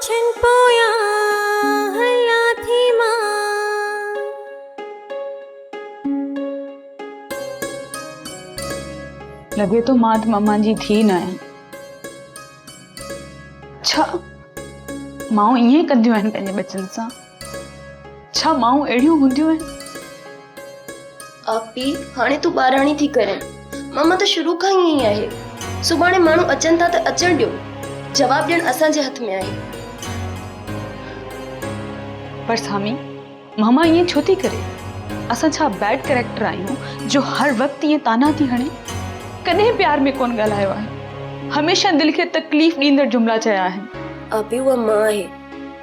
वचन पोया हला थी मां लगे तो मां मम्मा जी थी न आहे। छा माऊं ईअं कंदियूं आहिनि पंहिंजे बचनि सां? छा माऊं अहिड़ियूं हूंदियूं आहिनि? आपी हाणे तू ॿाराणी थी करे। मम्मा त शुरू खां ई ईअं आहे। सुभाणे माण्हू अचनि था त अचण ॾियो, जवाब ॾियणु असांजे हथ में आहे। पर सामी मामा ईअं छो थी करे? असां छा बैड कैरेक्टर आहियूं जो हर वक्त ईअं ताना थी हणे? कॾहिं प्यार में कोन ॻाल्हायो आहे, हमेशह दिल खे तकलीफ़ ॾींदड़ जुमला चया आहिनि। आपी उहा मां आहे,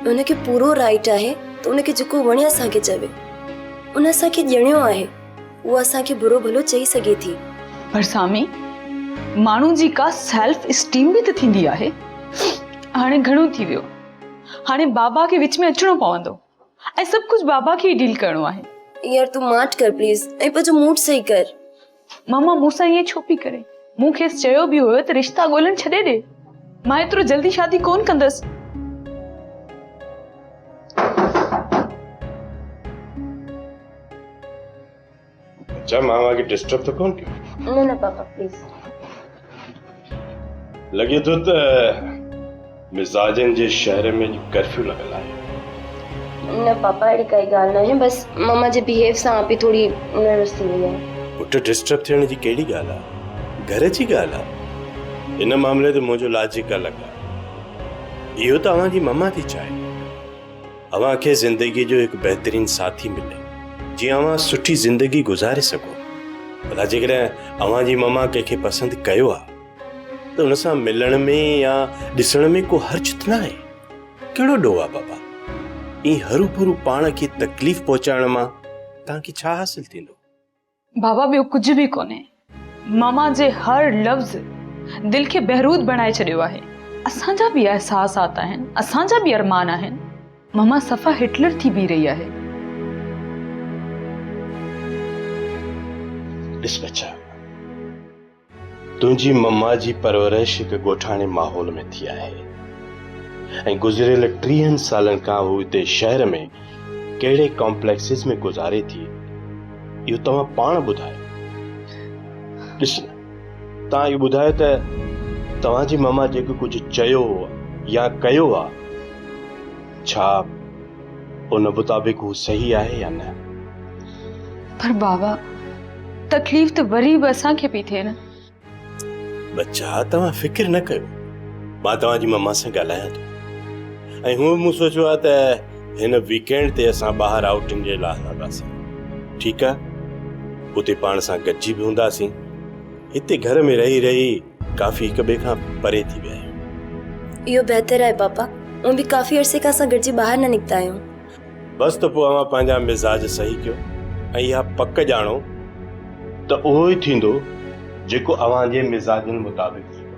उनखे पूरो राइट आहे त उनखे जेको वणे असांखे चवे। उन असांखे ॼणियो आहे, उहा असांखे बुरो भलो चई सघे थी। पर सामी माण्हू जी का सेल्फ स्टीम बि त थींदी आहे। हाणे घणो थी वियो, हाणे बाबा खे विच में अचणो पवंदो ऐं सभु कुझु बाबा खे ई डील करणो आहे। यार तू माठ कर प्लीज ऐं पंहिंजो मूड सही कर। मामा मूंसां ईअं छो पई करे? मूं खेसि चयो बि हुयो त रिश्ता ॻोल्हण छॾे ॾे, मां एतिरो जल्दी शादी कोन कंदसि। अच्छा मामा की डिस्टर्ब तो कोन कयो? न पापा प्लीज। लगे तो मिजाजन जे शहर में कर्फ्यू लगल आहे। न पापा अहिड़ी काई ॻाल्हि न आहे, बस मम्मा जे बिहेव सां आपी थोड़ी नर्वस थी वई आहे। पुट डिस्टर्ब थियण जी कहिड़ी ॻाल्हि आहे? घर जी ॻाल्हि आहे। इन मामले ते मुंहिंजो लॉजिक अलॻि आहे। इहो त अव्हां जी मम्मा थी चाहे अव्हां खे ज़िंदगी जो हिकु बहितरीन साथी मिले, जीअं अव्हां सुठी ज़िंदगी गुज़ारे सघो। भला जेकॾहिं अव्हां जी मम्मा कंहिंखे पसंदि कयो आहे त उन सां मिलण में या ॾिसण में को हर्ज त न आहे। कहिड़ो ॾोह आहे बाबा? ईअं हरू भरू पाण खे तकलीफ़ पहुचाइण मां तव्हांखे छा हासिल थींदो? बाबा ॿियो कुझु बि कोन्हे। मामा जे हर लफ़्ज़ दिल खे बहरूद बणाए छॾियो आहे। असांजा बि एहसासात आहिनि, असांजा बि अरमान आहिनि। मामा सफ़ा हिटलर थी बीह रही आहे। ॾिस बच्चा, तुंहिंजी मम्मा जी परवरिश हिकु ॻोठाणे माहौल में थी आहे ऐं गुज़िरियल 30 सालनि खां हू हिते शहर में कहिड़े कॉम्प्लेक्सिस में गुज़ारे थी, इहो तव्हां पाण ॿुधायो। ॾिस न, तव्हां इहो ॿुधायो त तव्हांजी मम्मा जेको कुझु चयो या कयो आहे, छा उन मुताबिक़ हू सही आहे या न? पर बाबा तकलीफ़ त वरी बि असांखे पई थिए न। बच्चा तव्हां फिक्र न कयो, मां तव्हांजी मम्मा सां ॻाल्हायां थो ऐं हूअं मूं सोचियो आहे त हिन वीकेंड ते असां ॿाहिरि आउटिंग जे लाइ हलंदासीं। ठीकु आहे, उते पाण सां गॾिजी बि हूंदासीं। हिते घर में रही रही काफ़ी हिक ॿिए खां परे थी विया आहियूं। इहो बहितर आहे पापा, उन बि काफ़ी अरसे खां असां गॾिजी ॿाहिरि न निकिता आहियूं। बसि त पोइ अव्हां पंहिंजा मिज़ाज सही कयो ऐं इहा पक ॼाणो त उहो ई थींदो जेको अव्हां जे मिज़ाजनि मुताबिक़ थींदो।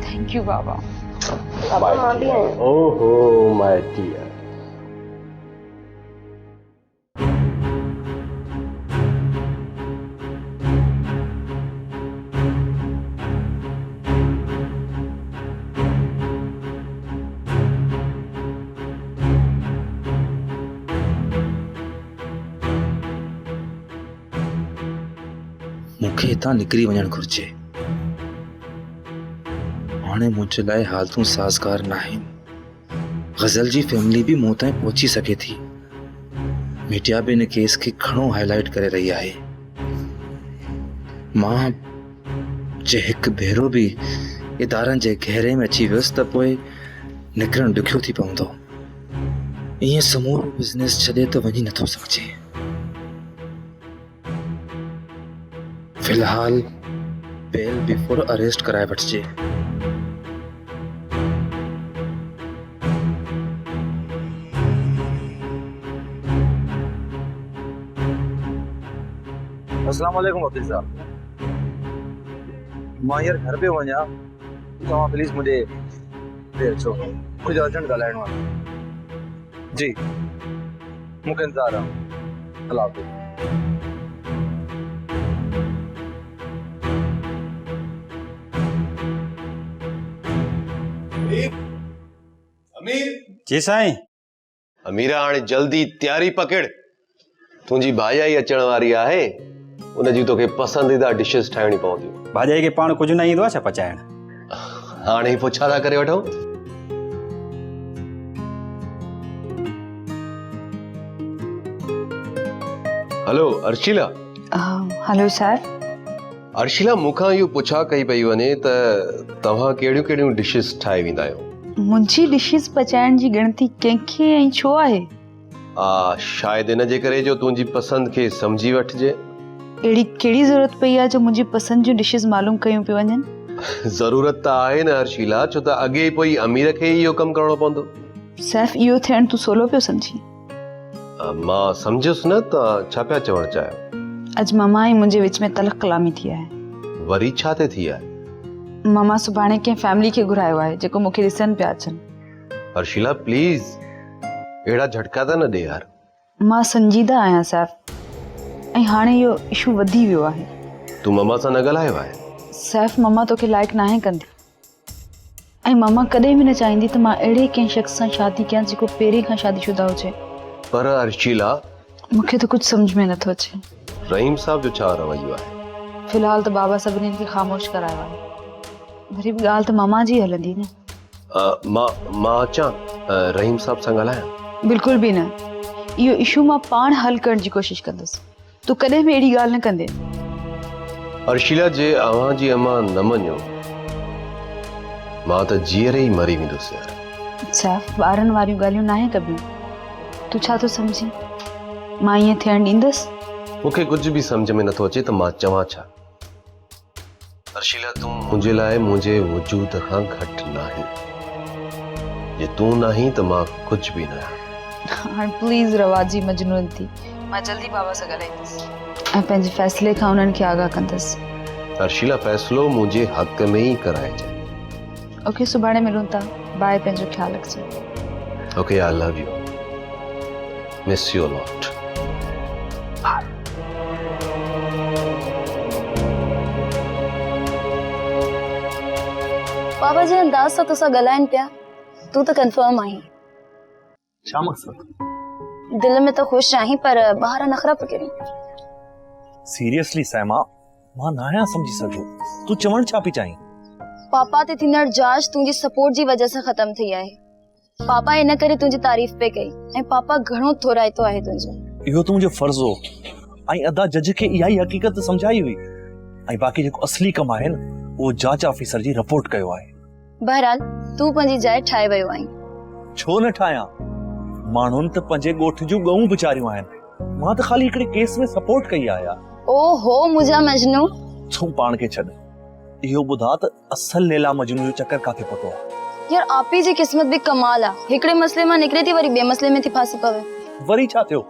थैंक यू बाबा। पापा मां बि आहियां। ओहो माय डियर। मूंखे हितां निकिरी वञणु घुरिजे। हाणे मुंहिंजे लाइ हालतूं साज़गार न आहिनि। गज़ल जी फैमिली बि मूं ताईं पहुची सघे थी। मीडिया बि इन केस खे घणो हाईलाइट करे रही आहे। मां जे हिकु भेरो बि इदारनि जे घेरे में अची वियुसि त पोइ निकिरणु ॾुखियो थी पवंदो। ईअं समूरो बिज़नेस छॾे त वञी नथो सघिजे। फिलहाल बेल बिफोर अरेस्ट कराए वठिजे। अस्सलाम वालेकुम वकील साहब। मां यार घर पे वञा, तव्हां प्लीज मुझे दे अचो, कुछ अर्जेंट ॻाल्हाइणो आहे। जी मूंखे इंतज़ार आहे। अल्लाह हाफ़िज़। जी साईं। अमीरा हाणे जल्दी तैयारी पकड़, तुंहिंजी भाॼाई अचण वारी आहे, उनजी तोखे पसंदीदा डिशेस ठाहिणी पवंदियूं। भाॼाई खे पाण कुझु न ईंदो आहे छा पचाइण? हाणे पोइ छा था करे वठूं? Hello Arshila. Hello sir. Arshila, मूंखां इहो पुछा कई पई वञे त तव्हां कहिड़ियूं कहिड़ियूं डिशेस ठाहे वेंदा आहियो? मुंहिंजी डिशेस पचाइण जी गिणती कंहिंखे ऐं छो आहे? शायदि इन जे करे जो तुंहिंजी पसंदि खे सम्झी वठिजे। अहिड़ी कहिड़ी ज़रूरत पई आहे जो मुंहिंजी पसंदि जूं डिशेस मालूम कयूं पियूं वञनि? ज़रूरत त आहे न अर्शिला, छो त अॻे पोइ अमीर खे ई इहो कमु करणो पवंदो। सैफ, इहो थियण तूं सोलो पियो सम्झी? मां सम्झुसि न, त छा पिया चवणु चाहियो? अॼु ममा ऐं मुंहिंजे विच में तलख़ कलामी थी आहे। वरी छा ते थी आहे? ममा सुभाणे कंहिं फैमिली खे घुरायो आहे जेको मूंखे ॾिसण पिया अचनि। अर्शिला प्लीज़, अहिड़ा झटका त न ॾे यार। मां संजीदा आहियां सैफ, ऐं हाणे इहो इशू वधी वियो आहे। तूं ममा सां न ॻाल्हायो आहे? सैफ, ममा तोखे लाइक़ नाहे कंदी, ऐं ममा कॾहिं बि न चाहींदी त मां अहिड़े कंहिं शख़्स सां शादी कयां जेको पहिरीं खां शादीशुदा हुजे। पर अर्शिला, मूंखे त कुझु सम्झ में नथो अचे। रहीम साहब जो छा रवैयो आहे? फ़िलहाल त बाबा सभिनीनि खे ख़ामोश करायो आहे, वरी बि ॻाल्हि त ममा जी हलंदी न। मां अचां रहीम साहब सां ॻाल्हायां? बिल्कुलु बि न, इहो इशू मां पाण हल करण जी कोशिशि कंदसि। तूं कॾहिं बि अहिड़ी ॻाल्हि न कंदे। अर्शिला, जे अव्हां जी अम्मा न मञो, मां त जीअर ई मरी वेंदुसि यार। सैफ, ॿारनि वारियूं ॻाल्हियूं नाहे कबियूं। तूं छा थो सम्झी? मां ईअं थियण ॾींदसि? मूंखे कुझु बि सम्झ में नथो अचे त मां चवां छा। अर्शिला, तूं मुंहिंजे लाइ मुंहिंजे वजूद खां घटि नाहीं। जे तूं नाहीं त मां कुझु बि न आहियां। हाणे प्लीज़ रवाजी मजनून थी। मां जल्दी बाबा सां ॻाल्हाईंदसि ऐं पंहिंजे फ़ैसिले खां उन्हनि खे आगाह कंदसि। अर्शिला, फ़ैसिलो मुंहिंजे हक़ में ई कराइजे। ओके, सुभाणे मिलूं था। बाय, पंहिंजो ख्यालु रखिजो। Okay, I love you, miss you a lot. पापा जे अंदाज़ सां तोसां ॻाल्हाइनि पिया, तूं त कंफर्म आहीं। छा मक़सद? दिल में तो खुश आहीं पर ॿाहिरां नखरा पिया करीं। सीरियसली सैमा, मां न आहियां सम्झी सघियो, तूं चवण छा पई चाहीं? पापा ते थींदड़ जांच तुंहिंजी सपोर्ट जी वजह सां ख़त्म थी आहे। पापा इन करे तुंहिंजी तारीफ़ पे कई, ऐं पापा घणो थोराइतो आहे तुंहिंजो। इहो त मुंहिंजो फर्ज़ हो, ऐं अदा जज खे इहा ई हक़ीक़त सम्झाई हुई, ऐं बाक़ी जेको असली कमु आहे न, उहो जांच ऑफिसर जी रिपोर्ट कयो आहे। बहरहाल, तूं पंहिंजी जाइ ठाहे वियो आहीं। छो न ठाहियां? माण्हुनि त पंहिंजे ॻोठ जूं गऊं विचारियूं आहिनि, मां त ख़ाली हिकिड़े केस में सपोर्ट कई आहे यार। ओहो मुंहिंजा मजनू, तूं पाण खे छॾ, इहो ॿुधा त असल लैला मजनू जो चक्कर काथे पतो आहे? यार आपी जी किस्मत भी कमाल आहे। हिकिड़े मसले मां निकिरे थी, वरी ॿिए मसले में थी फासी पवे। वरी छा थियो?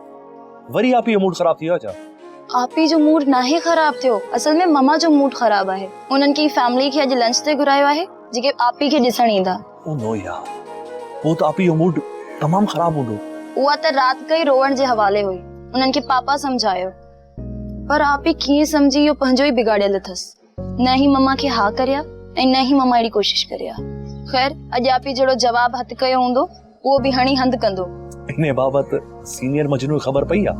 वरी आपी जो मूड ख़राब थी वियो छा? आपी जो मूड नाहे ख़राब थियो, असल में ममा जो मूड ख़राब आहे। उन्हनि की फैमिली खे अॼु लंच ते घुरायो आहे जेके आपी खे ॾिसण ईंदा। ओ नो यार, वो तो आपी जो मूड तमाम ख़राब हूंदो। उहा त रात कई रोवण जे हवाले हुई, उन्हनि खे पापा समझायो, पर आपी कीअं सम्झी इहो पंहिंजो ई बिगाड़ियल अथसि। न ही ममा खे हा करिया ऐं न ही ममा अहिड़ी कोशिश करिया। ख़ैर, अॼु आपी जहिड़ो जवाब हथ कयो हूंदो, उहो बि हणी हंधि कंदो। इन बाबत सीनियर मजनू ख़बर पई आहे?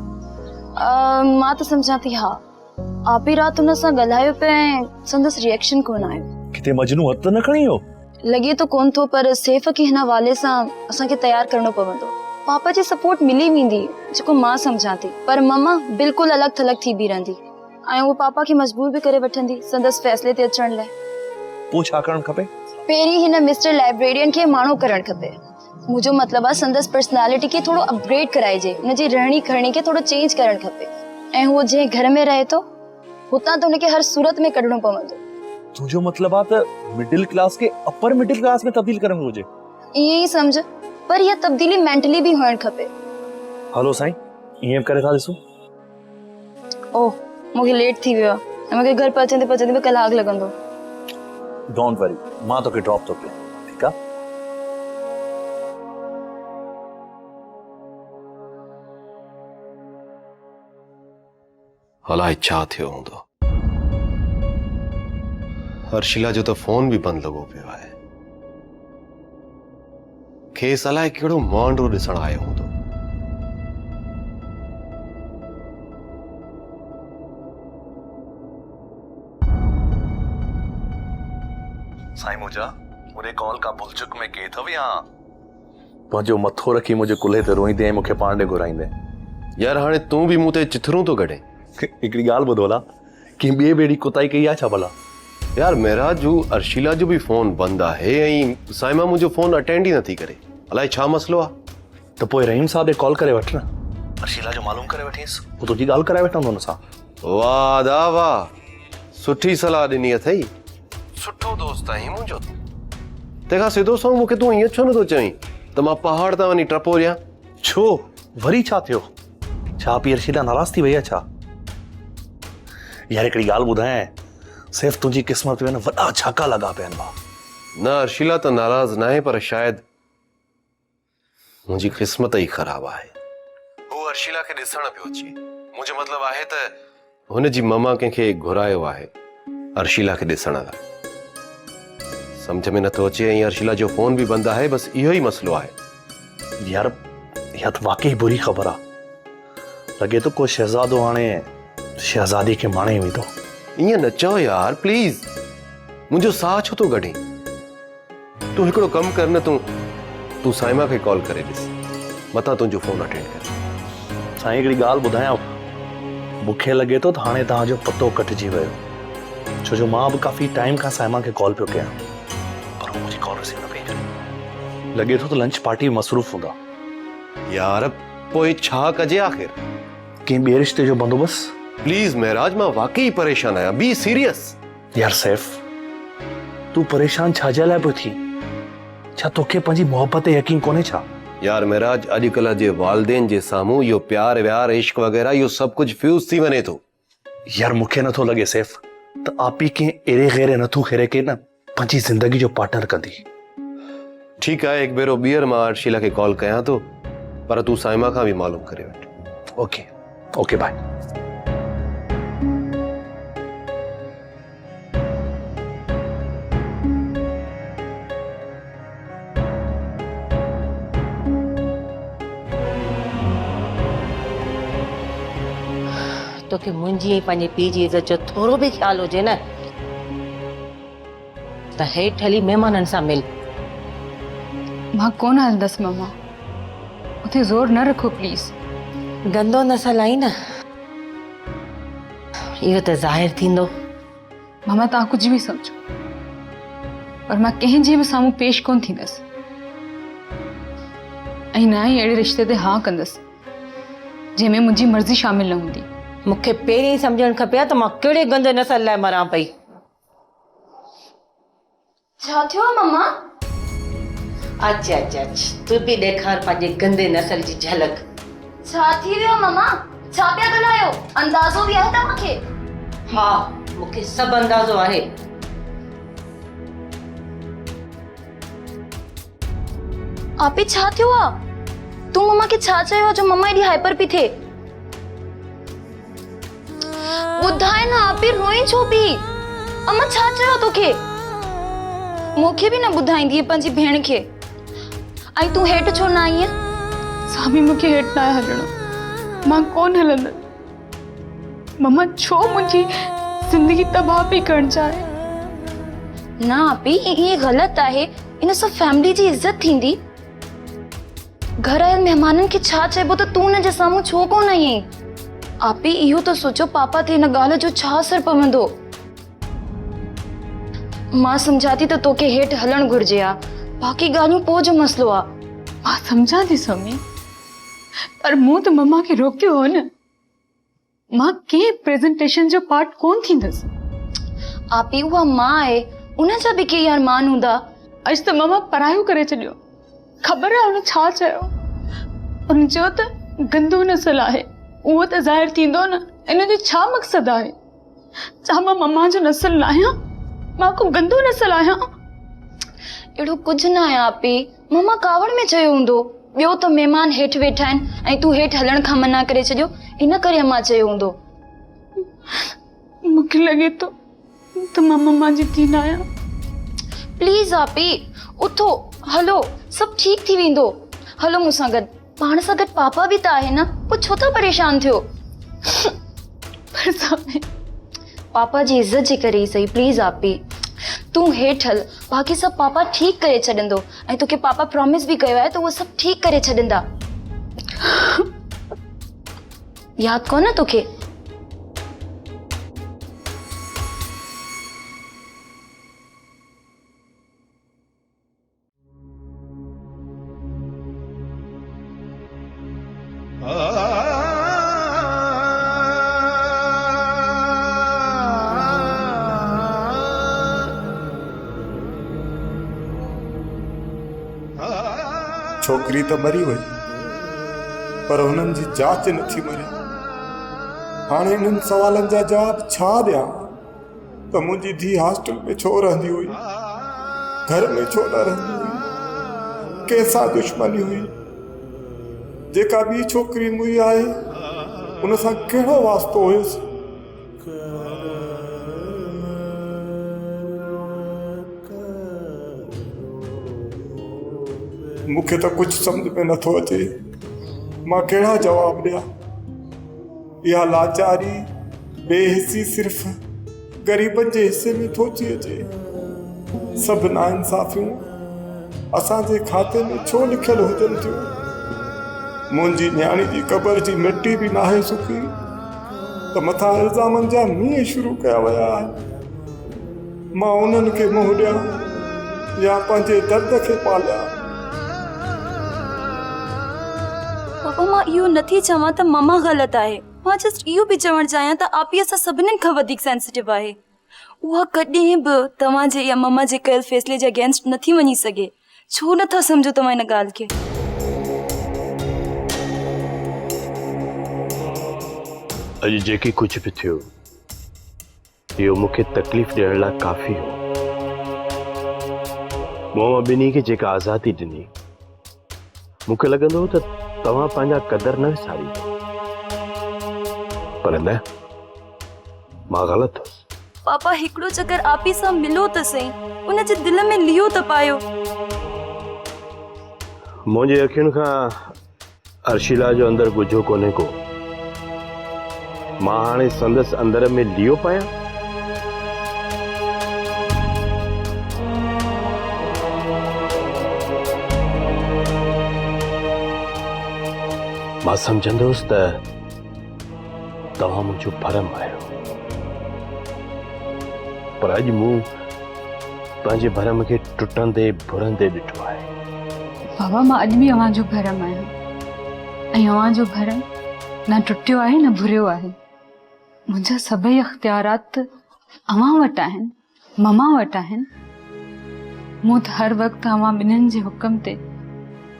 मां त सम्झां थी हा। आपी रात हुन सां ॻाल्हायो पिया ऐं संदसि रिएक्शन कोन आयो। किथे मजनू हथ न खणी हो? लॻे तो कोन थो, पर सैफ खे हिन हवाले सां असांखे तयारु करणो पवंदो। पापा जी सपोर्ट मिली वेंदी जेको मां सम्झां थी, पर ममा बिल्कुलु अलॻि थलॻि थी बि रहंदी, ऐं उहो पापा खे मजबूर बि करे वठंदी संदसि फ़ैसिले ते अचण लाइ। पोइ छा करणु खपे? पहिरीं हिन मिस्टर लाइब्रेरियन खे माण्हू करणु खपे। मुंहिंजो मतिलबु आहे संदसि पर्सनैलिटी खे थोरो अपग्रेड कराइजे, हुनजी रहणी खरणी खे थोरो चेंज करणु खपे, ऐं उहो जंहिं घर में रहे थो हुतां त हुनखे हर सूरत में कढणो पवंदो। तुंहिंजो मतिलबु आहे त मिडिल क्लास खे अपर मिडिल क्लास में तब्दील करणो हुजे? ईअं ई सम्झ, पर इहा तब्दीली मेंटली बि हुअणु खपे। हलो साईं, ईअं करे था ॾिसूं। ओह, मूंखे लेट थी वियो आहे ऐं मूंखे घर पहुचंदे बि कलाक लॻंदो। डोंट वरी, मां तोखे ड्रॉप थो कयां, ठीकु आहे? अलाए छा थियो हूंदो। हर्षिला जो तो फोन भी बंद लॻो पियो आहे। खेस अलाए कहिड़ो मोंडो ॾिसण आयो हूंदो। साईं मुंहिंजा मुंहिंजे कॉल का भुलचुक में के अथव या तुंहिंजो मथो रखी मुंहिंजे कुल्हे ते रोईंदे ऐं मूंखे पाण ॾे घुराईंदे। यार हाणे तूं बि मूं ते चिथरूं थो कढे। हिकिड़ी ॻाल्हि ॿुधो भला कि ॿिए बेड़ी कुताई कई आहे छा भला? यार मेरा जो अर्शिला जो भी फोन बंद है ऐं साइमा मुझे फोन अटेंड ही नथी करे। अलाए छा मसलो आ। तो पोइ रहीम साहब खे कॉल करे वठ न, अर्शिला जो मालूम करे वठीसि, वो तुंहिंजी ॻाल्हि कराए वठंदो हुन सां। वाह दा वाह, सुठी सलाह ॾिनी अथई। सुठो दोस्त आहीं मुंहिंजो। तंहिंखां सिधो सो मूंखे तूं ईअं छो नथो चईं त मां पहाड़ तां वञी टपो ॾियां? छो वरी छा थियो? छा पई अर्शिला नाराज़ थी वई आहे छा? यार हिकिड़ी ॻाल्हि ॿुधाए, सिर्फ़ तुंहिंजी क़िस्मत में न वॾा छाका लॻा पिया आहिनि भाउ। न अर्शिला त नाराज़ न आहे, पर शायदि मुंहिंजी क़िस्मत ई ख़राब आहे। हू अर्शिला खे ॾिसण पियो अचे। मुंहिंजो मतिलबु आहे त हुनजी ममा कंहिंखे घुरायो आहे अर्शिला खे ॾिसण लाइ। समझ में नथो अचे ऐं अर्शिला जो फोन भी बंदि आहे। बस इहो ई मसलो आहे। यार इहा त वाकई बुरी ख़बर आहे। लॻे थो को शहज़ादो हाणे शहज़ादी खे माणे वेंदो। ईअं न चओ यार प्लीज, मुंहिंजो साह छो थो कढे? तूं हिकिड़ो कमु कर न, तूं साइमा खे कॉल करे ॾिस, मतां तुंहिंजो फोन अटेंड कर। साईं हिकिड़ी ॻाल्हि ॿुधायांव, मूंखे लॻे थो त हाणे तव्हांजो पतो कटिजी वियो, छो जो मां बि काफ़ी टाइम खां साइमा खे कॉल पियो कयां, पर मुंहिंजी कॉल रिसीव न पई करे। लॻे थो त लंच पार्टी में मसरूफ़ हूंदा। यार पोइ छा कजे आख़िर? कंहिं ॿिए रिश्ते जो बंदोबस्तु? प्लीज महराज, मां वाकई परेशान आहियां। Be serious. यार सैफ, तूं परेशान छाजे लाइ पियो थी? छा तोखे पंहिंजी मोहबत ते यकीन कोन्हे छा? यार महराज, अॼुकल्ह जे वालदेन जे साम्हूं इहो प्यार व्यार इश्क वग़ैरह इहो सभु कुझु फ्यूज़ थी वञे थो। यार मूंखे नथो लॻे सैफ त आपी कंहिं अहिड़े गैरे नथू खेरे के न पंहिंजी ज़िंदगी जो पार्टनर कंदी। ठीकु आहे, हिकु भेरो ॿीहर मां अर्शिला खे कॉल कयां थो, पर तूं साइमा खां बि मालूम करे वठ। Okay okay bye. तोखे मुंहिंजी ऐं पंहिंजे पीउ जी इज़त जो थोरो बि ख़्यालु हुजे न त हेठि हली महिमाननि सां मिल। मां कोन हलंदसि मम्मा, उते ज़ोर न रखो प्लीज़। गंदो नसल आई न, इहो त ज़ाहिर थींदो। मम्मा तव्हां कुझु बि सम्झो, पर मां कंहिंजे बि साम्हूं पेश कोन थींदसि ऐं न ई अहिड़े रिश्ते ते हा कंदसि जंहिंमें मुंहिंजी मर्ज़ी शामिल न हूंदी। मूंखे पहिरीं सम्झणु खपे त मां कहिड़े गंदे नसल लाइ मरां पई। छा थियो आहे मम्मा? अच अच अच, तूं बि ॾेखार पंहिंजे गंदे नसल जी झलक। छा थी वियो मम्मा? छा पिया ॻाल्हायो? अंदाज़ो बि आहे तव्हांखे? हा, मूंखे सभु अंदाज़ो आहे। आपी छा थियो आहे? तूं मम्मा खे छा चयो आहे जो मम्मा एॾी हाइपर पई थिए? ॿुधाए न आपी, रोई छो पई? अम्मा छा चयो तोखे? मूंखे बि न ॿुधाईंदी पंहिंजी भेण खे। ऐं तूं हेठि छो न आई? सामी मूंखे हेठि न आहे हलणो, मां कोन हलंदसि। मम्मा छो मुंहिंजी ज़िंदगी तबाह पई करणु चाहे? न आपी, ये ग़लति आहे। इन सां फैमिली जी इज़त थींदी। घर आयल महिमाननि खे छा चइबो त तूं हुन जे साम्हूं छो कोन आई? आपी इहो त सोचो पापा ते हिन ॻाल्हि जो छा असरु पवंदो। मां सम्झाती त तोखे हेठि हलणु घुर्जे आ, बाक़ी ॻाल्हियूं पोइ जो मसलो आ। मां सम्झां थी समी, पर मूं त मम्मा खे रोकियो हो न। मां कंहिं प्रेज़ेंटेशन जो पार्ट कोन थींदसि। आपी उहा मां आहे, उन जा बि कई अरमान हूंदा। अॼु त मम्मा परायो करे छॾियो। ख़बर आहे हुन छा चयो? हुन चयो त गंदो नसल आहे, उहो त ज़ाहिर थींदो न। इन जो छा मक़सदु आहे? छा मां मम्मा जो नसल न आहियां? मां को गंदो नसल आहियां? अहिड़ो कुझु न आहे आपी, मम्मा कावड़ में चयो हूंदो। ॿियो त महिमान हेठि वेठा आहिनि ऐं तूं हेठि हलण खां मना करे छॾियो, इन करे अम्मा चयो हूंदो। मूंखे लॻे थो त मां मम्मा जी थी न आहियां। प्लीज़ आपी, उथो हलो, सब ठीक थी वेंदो। हलो मूंसां गॾु, पाण सां गॾु पापा बि त आहे न, पोइ छो था परेशान थियो? पर सामी पापा जी इज्जत जे करे ई सही, प्लीज आपी तूं हेठि हल, बाक़ी सभु पापा ठीक करे छॾंदो। ऐं तोखे पापा प्रॉमिस बि कयो आहे त उहो सभु ठीक करे छॾंदा। याद कोन तोखे? छोकरी तो मरी वई, पर हुननि जी जांच नथी मरे। हाणे इन्हनि सवालनि जा जवाब छा ॾियां त मुंहिंजी धीउ हॉस्टल में छो रहंदी हुई, घर में छो न रहंदी हुई, कंहिंसां दुश्मनी हुई, जेका ॿी छोकिरी मुई आहे उन सां कहिड़ो वास्तो हुयुसि। मूंखे त कुछ समझ में नथो अचे, मां कहिड़ा जवाब ॾियां। इहा लाचारी बेहिसी सिर्फ़ ग़रीबनि जे हिसे में थो अची अचे। सभु नाइंसाफ़ियूं असांजे खाते में छो लिखियल हुजनि थियूं? मुंहिंजी न्याणी जी क़बर जी मिटी बि नाहे सुकी त मथां इल्ज़ामनि जा मींहं शुरू कया विया आहिनि। मां उन्हनि खे मुंहुं ॾियां या पंहिंजे दर्द खे पालियां? पापा मां इहो नथी चवां त ममा ग़लति आहे, मां जस्ट इहो बि चवणु चाहियां त आपी असां सभिनीनि खां वधीक सेंसिटिव आहे। उहा कॾहिं बि तव्हांजे या ममा जे कयल फ़ैसिले जे अगेंस्ट नथी वञी सघे। छो नथा सम्झो तव्हां हिन ॻाल्हि खे? अॼु जेकी कुझु बि थियो इहो मूंखे तकलीफ़ ॾियण लाइ काफ़ी हो। मां ॿिन्ही खे जेका आज़ादी ॾिनी, मूंखे लॻंदो हो त तव्हां पंहिंजा क़दर न विसारी, पर न, मां ग़लति हुअसि। पापा हिकिड़ो चक्कर आपी सां मिलो त सही, उन जे दिल में लियो त पायो। मुंहिंजे अखियुनि खां अर्शिला जो अंदर गुझो कोन्हे को, मां हाणे संदसि अंदर में लियो पायां? मां सम्झंदुसि त तव्हां मुंहिंजो भरम आहियो, पर अॼु मूं पंहिंजे भरम खे टुटंदे भुरंदे ॾिठो आहे। बाबा मां अॼु बि अव्हां जो भरम आहियां, ऐं अव्हां जो भरम न टुटियो आहे न भुरियो आहे। मुंहिंजा सभई अख़्तियारात अव्हां वटि आहिनि, ममा वटि आहिनि। मूं त हर वक़्तु अव्हां ॿिन्हिनि जे हुकम ते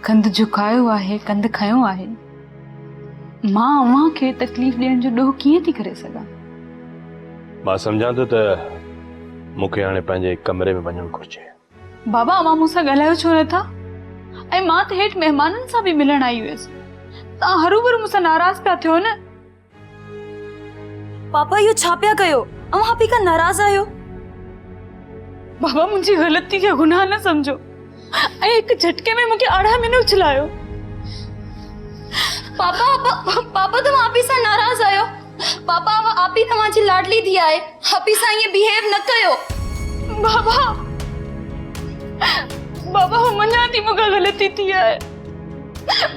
कंधु झुकायो आहे, कंधु खयो आहे। मां अव्हां खे तकलीफ़ ॾियण जो ॾोह कीअं थी करे सघां? मां सम्झां थो त मूंखे हाणे पंहिंजे कमरे में वञणु घुरिजे। बाबा अव्हां मूंसां ॻाल्हायो छो नथा? ऐं मां त हेठि महिमाननि सां बि मिलण आई हुयसि, तव्हां हरू भरू मूंसां नाराज़ पिया थियो न? पापा इहो छा पिया कयो? अव्हां आपी खां नाराज़ आहियो? बाबा मुंहिंजी ग़लती खे गुनाह न सम्झो ऐं हिकु झटके में मूंखे आड़ा में न उछलायो। पापा तव्हां आपी सां नाराज़ आहियो? पापा आपी तव्हांजी लाडली धीउ आहे, आपी सां ईअं बिहेव न कयो। बाबा हो मञा थी मूंखां ग़लती थी आहे,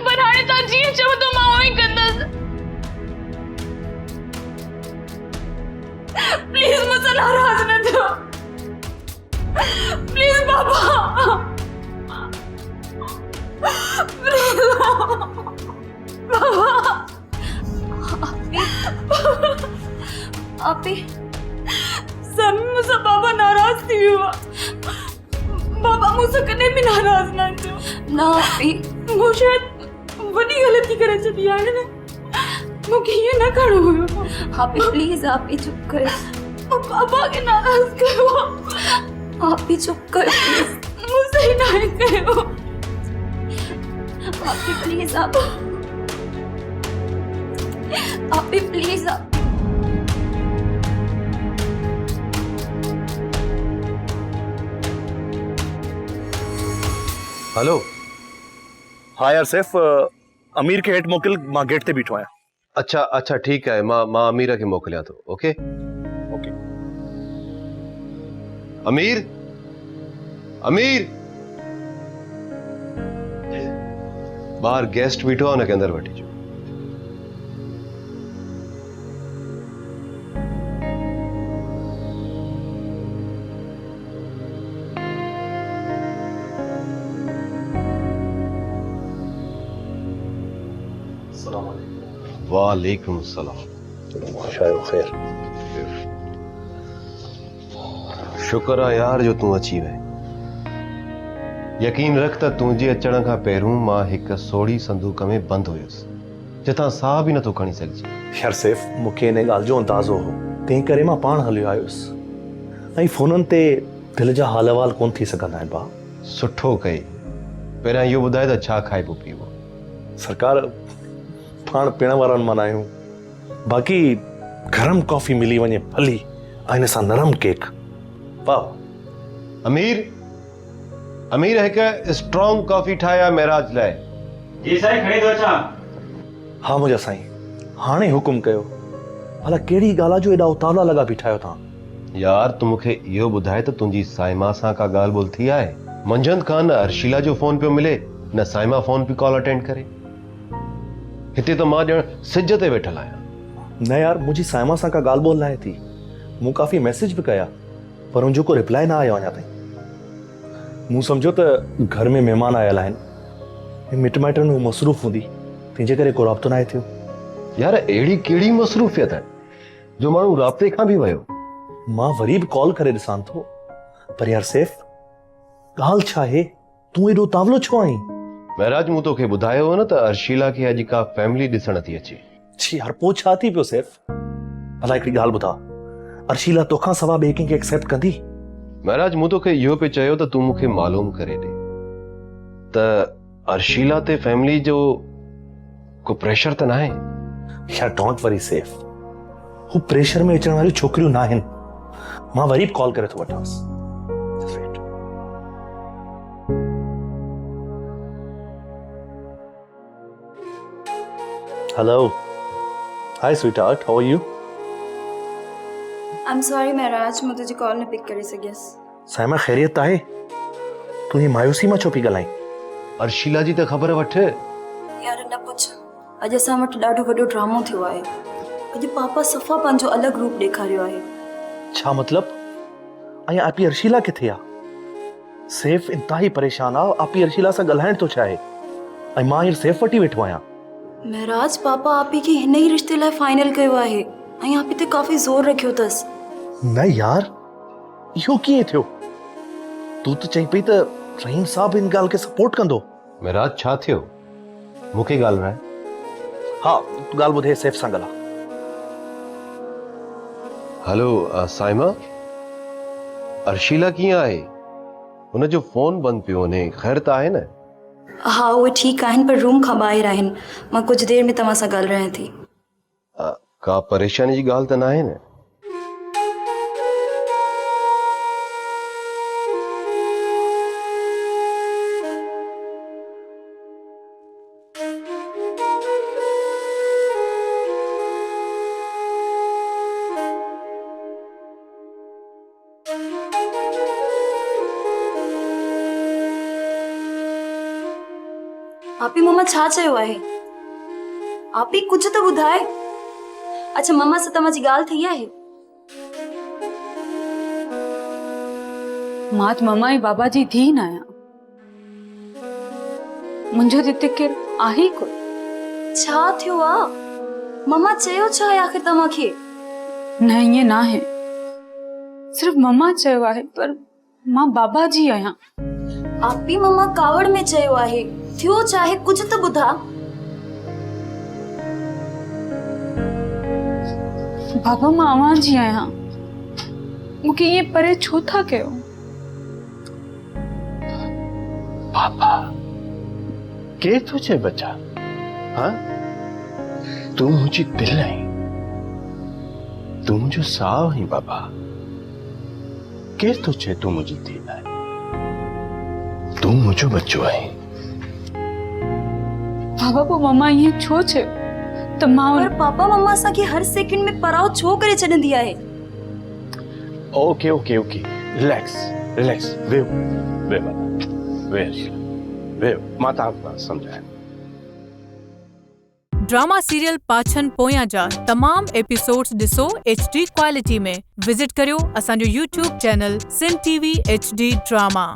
पर हाणे तव्हां जीअं चवंदो मां उहो ई कंदसि। प्लीज मुझसे नाराज न थियो, प्लीज बाबा, प्लीज बाबा। आपी समी मुझसे बाबा नाराज थी हुआ। बाबा मुझसे कॾहिं बि नाराज न थियो। ना आपी, मूं शायदि वॾी ग़लती करे छॾी आहे न, मूंखे ईअं न करिणो हुयो। आपी प्लीज, आपी चुप कर। पापा खे नाराज़ कयो। आपी चुप कर प्लीज। मुझसे ही ना कयो। आपी प्लीज, आपी प्लीज। हेलो हाँ यार सैफ अमीर के हेठ मोकिल मां गेट ते बीठो आहियां। अच्छा अच्छा ठीक है मां अमीर के मोकलिया तो ओके ओके। अमीर अमीर बाहर गेस्ट बीठो आहे हुनखे अंदर वठी अचो। वालेकुम सलाम। शायद खैर। शुक्र आहे यार जो तूं अची वए। यकीन रख त तुंहिंजे अचण खां पहिरियों मां हिकु सोढ़ी संदूक में बंदि हुयुसि जितां साह बि नथो खणी सघिजे। यार सैफ मूंखे इन ॻाल्हि जो अंदाज़ो हो, तंहिं करे मां पाण हलियो आयुसि। ऐं फ़ोननि ते दिलि जा हाल अहवाल कोन थी सघंदा आहिनि भाउ। सुठो कई। पहिरियां इहो ॿुधाए त छा खाइबो पीबो? सरकार पाण पीअण वारनि माना आहियूं, बाक़ी गरम कॉफ़ी मिली वञे भली ऐं हिन सां नरम केक। वाह। अमीर अमीर हिकु स्ट्रॉन्ग कॉफ़ी ठाहिया महराज लाइ। जी साईं खणी थो अचां। हाँ मुंहिंजा साईं, हाणे हुकुम कयो। भला कहिड़ी ॻाल्हि जो एॾा उतावला लॻा बीठा आहियो तव्हां? यार तूं मूंखे इहो ॿुधाए त तुंहिंजी साइमा सां का ॻाल्हि ॿोल थी आहे? मंझंदि खां न अर्शिला जो फोन पियो मिले न साइमा फोन पई कॉल अटेंड करे। हिते त मां ॼण सिज ते वेठल आहियां। न यार मुंहिंजी साइमा सां का ॻाल्हि ॿोल नाहे थी। मूं काफ़ी मैसेज बि कया पर उनजो को रिप्लाई न आयो अञा ताईं। मूं सम्झो त घर में महिमान आयल आहिनि, मिट माइटनि में मसरूफ़ हूंदी, तंहिंजे करे को राब्तो नाहे थियो। यार अहिड़ी कहिड़ी मसरूफ़ियत आहे जो माण्हू राब्ते खां बि वियो? मां वरी बि कॉल करे ॾिसां थो, पर यार सैफ ॻाल्हि छा आहे? तूं एॾो तावलो छो आहीं? महराज मूं तोखे ॿुधायो हो न त अर्शिला खे अॼु का फैमिली ॾिसण थी अचे। छी यार पोइ छा थी पियो सैफ? भला हिकिड़ी ॻाल्हि ॿुधा, अर्शिला तोखां सवा ॿिए कंहिंखे एक्सेप्ट कंदी? महराज मूं तोखे इहो पियो चयो त तूं मूंखे मालूम करे ॾे त अर्शिला ते फैमिली जो को प्रेशर त नाहे? यार डोंट वरी सैफ, हू प्रेशर में अचण वारियूं छोकिरियूं न आहिनि। मां वरी बि कॉल करे थो वठांसि। Hello hi sweetheart, how are you? I am sorry Maharaj, मैं तुझे कॉल न पिक करे सघियसि। साइमा ख़ैरियत आहे? तूं ही मायूसी मां छो पई ॻाल्हाईं? अर्शिला जी त ख़बर वठ। यार न पुछ, अॼु असां वटि ॾाढो वॾो ड्रामो थियो आहे। अॼु पापा सफ़ा पंहिंजो अलॻि रूप ॾेखारियो आहे। छा मतलब? ऐं आपी अर्शिला किथे आहे? सैफ इंतहाई परेशान आहे। आपी अर्शिला सां ॻाल्हाइण थो चाहे ऐं मां हींअर सैफ वटि वेठो आहियां। महराज पापा आपी खे हिन ई रिश्ते लाइ फाइनल कयो आहे ऐं आपी ते काफ़ी ज़ोर रखियो अथसि। न यार इहो कीअं थियो? तूं त चई पई त रहीम साहब इन ॻाल्हि खे सपोर्ट कंदो। महराज छा थियो? मूंखे ॻाल्हाए। हाँ तूं ॻाल्हि ॿुधे, सैफ सां ॻाल्हा। हेलो साइमा, अर्शिला कीअं आहे? हुनजो फोन बंदि पियो वञे, ख़ैर त आहे न? हाँ उहे ठीकु आहिनि पर रूम खां ॿाहिरि आहिनि। मां कुझु देरि में तव्हां सां ॻाल्हायां थी। का परेशानी जी ॻाल्हि त न आहे न? आपी मम्मा छा चयो आहे? आपी कुझु त ॿुधाए। अच्छा मम्मा सां तव्हांजी ॻाल्हि थी आहे? मां त मम्मा ऐं बाबा जी धीउ न आहियां। मुंहिंजो त हिते केरु आहे कोन। छा थियो आहे? मम्मा चयो छा आहे आख़िर तव्हांखे? न ईअं न आहे, सिर्फ़ मम्मा चयो आहे पर मां बाबा जी आहियां। आपी मम्मा कावड़ में चयो आहे, थियो चाहे कुझु त ॿुधा। बाबा मां अवां जी आहियां, मूंखे ईअं परे छो था कयो? पापा के तुझे बचा? हाँ तू मुझे दिल नहीं, तू मुझे साव ही बाबा। के तुझे तू मुझे दिल है, तू मुझे बच्चो है। बाबा पोइ मम्मा ईअं छो चयो त मां पर पापा मम्मा असांखे हर सेकंड में पराओ छो करे छॾंदी आहे? Okay okay okay relax relax वेहो वेहो वेहो वेहो मां तव्हांखे सम्झायां। ड्रामा सीरियल पाछन पोयां जा तमाम एपिसोड्स ॾिसो HD क्वालिटी में। विजिट करियो असांजो YouTube चैनल सिन TV HD ड्रामा।